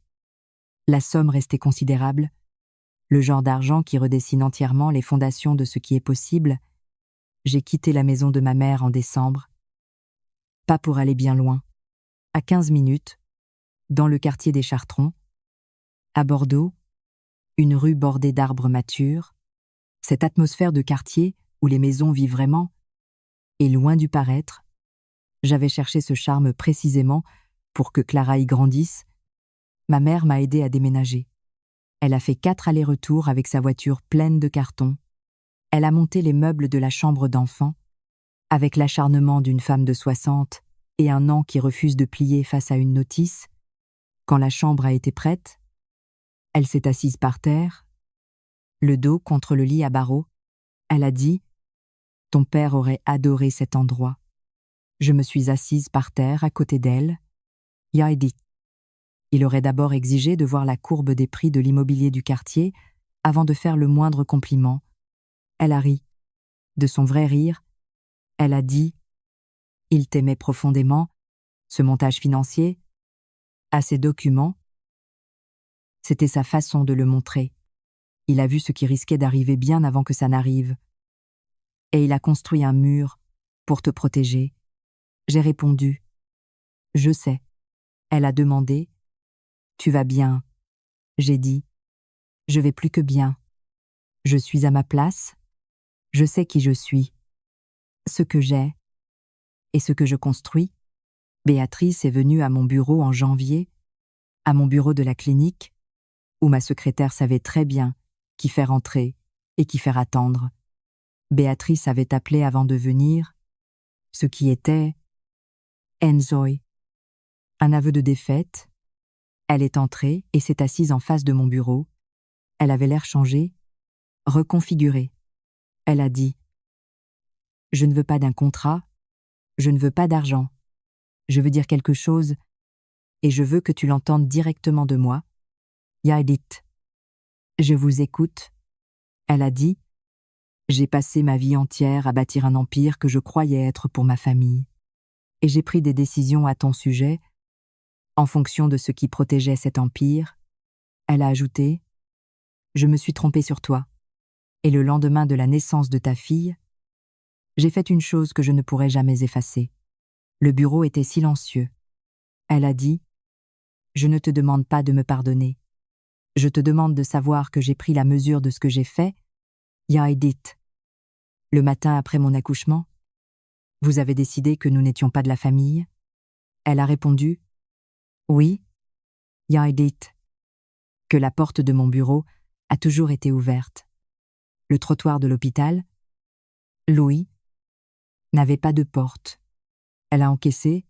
la somme restait considérable, le genre d'argent qui redessine entièrement les fondations de ce qui est possible. J'ai quitté la maison de ma mère en décembre. Pas pour aller bien loin. À 15 minutes, dans le quartier des Chartrons, à Bordeaux, une rue bordée d'arbres matures, cette atmosphère de quartier où les maisons vivent vraiment, est loin du paraître. J'avais cherché ce charme précisément pour que Clara y grandisse. Ma mère m'a aidé à déménager. Elle a fait 4 allers-retours avec sa voiture pleine de cartons. Elle a monté les meubles de la chambre d'enfant, avec l'acharnement d'une femme de 60 et un an qui refuse de plier face à une notice. Quand la chambre a été prête, elle s'est assise par terre, le dos contre le lit à barreaux. Elle a dit « Ton père aurait adoré cet endroit ». Je me suis assise par terre à côté d'elle. Il dit. Il aurait d'abord exigé de voir la courbe des prix de l'immobilier du quartier avant de faire le moindre compliment. Elle a ri. De son vrai rire, elle a dit « Il t'aimait profondément, ce montage financier, à ses documents. » C'était sa façon de le montrer. Il a vu ce qui risquait d'arriver bien avant que ça n'arrive. Et il a construit un mur pour te protéger. J'ai répondu « Je sais ». Elle a demandé « Tu vas bien ?» J'ai dit « Je vais plus que bien. Je suis à ma place. Je sais qui je suis. Ce que j'ai et ce que je construis. » Béatrice est venue à mon bureau en janvier, à mon bureau de la clinique, où ma secrétaire savait très bien qui faire entrer et qui faire attendre. Béatrice avait appelé avant de venir, ce qui était Enzoy. Un aveu de défaite. Elle est entrée et s'est assise en face de mon bureau. Elle avait l'air changé, reconfiguré. Elle a dit « Je ne veux pas d'un contrat, je ne veux pas d'argent. Je veux dire quelque chose et je veux que tu l'entendes directement de moi. » Yaedit. Je vous écoute. Elle a dit « J'ai passé ma vie entière à bâtir un empire que je croyais être pour ma famille. Et j'ai pris des décisions à ton sujet, en fonction de ce qui protégeait cet empire. » Elle a ajouté « Je me suis trompée sur toi. Et le lendemain de la naissance de ta fille, j'ai fait une chose que je ne pourrai jamais effacer. » Le bureau était silencieux. Elle a dit « Je ne te demande pas de me pardonner. Je te demande de savoir que j'ai pris la mesure de ce que j'ai fait. Yaedit. Le matin après mon accouchement, vous avez décidé que nous n'étions pas de la famille. » Elle a répondu « Oui, Yaedit. Que la porte de mon bureau a toujours été ouverte. Le trottoir de l'hôpital, Louis, n'avait pas de porte. » Elle a encaissé.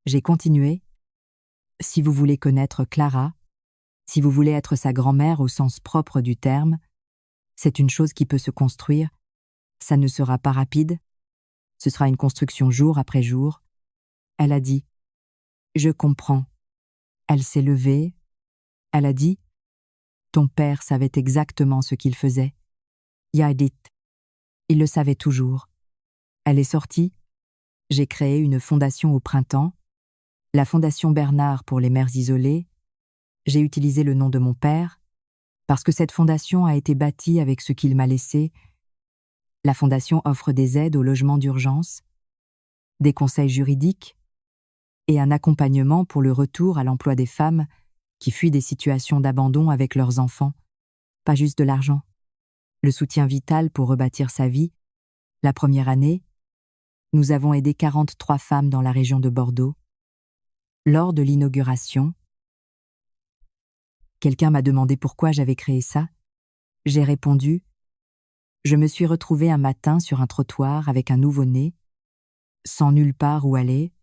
J'ai continué. « Si vous voulez connaître Clara, si vous voulez être sa grand-mère au sens propre du terme, c'est une chose qui peut se construire. Ça ne sera pas rapide. Ce sera une construction jour après jour. » Elle a dit « Je comprends. » Elle s'est levée. Elle a dit « Ton père savait exactement ce qu'il faisait. » Yaedit. Il le savait toujours. Elle est sortie. J'ai créé une fondation au printemps, la Fondation Bernard pour les mères isolées. J'ai utilisé le nom de mon père, parce que cette fondation a été bâtie avec ce qu'il m'a laissé. La fondation offre des aides au logement d'urgence, des conseils juridiques et un accompagnement pour le retour à l'emploi des femmes qui fuient des situations d'abandon avec leurs enfants. Pas juste de l'argent. Le soutien vital pour rebâtir sa vie. La première année, nous avons aidé 43 femmes dans la région de Bordeaux. Lors de l'inauguration, quelqu'un m'a demandé pourquoi j'avais créé ça. J'ai répondu « Je me suis retrouvée un matin sur un trottoir avec un nouveau-né, sans nulle part où aller,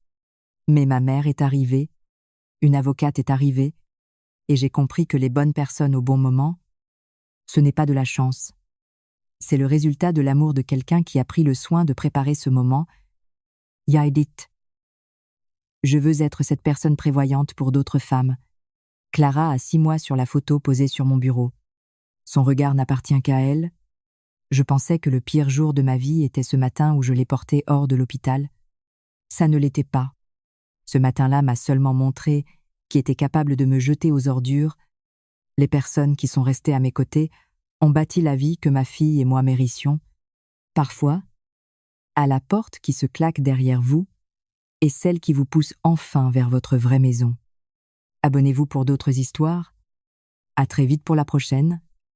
mais ma mère est arrivée, une avocate est arrivée, et j'ai compris que les bonnes personnes au bon moment, ce n'est pas de la chance. C'est le résultat de l'amour de quelqu'un qui a pris le soin de préparer ce moment. Yaedit. Je veux être cette personne prévoyante pour d'autres femmes. Clara a 6 mois sur la photo posée sur mon bureau. Son regard n'appartient qu'à elle. Je pensais que le pire jour de ma vie était ce matin où je l'ai portée hors de l'hôpital. Ça ne l'était pas. Ce matin-là m'a seulement montré qui était capable de me jeter aux ordures. Les personnes qui sont restées à mes côtés ont bâti la vie que ma fille et moi mérissions. Parfois, à la porte qui se claque derrière vous et celle qui vous pousse enfin vers votre vraie maison. Abonnez-vous pour d'autres histoires. À très vite pour la prochaine.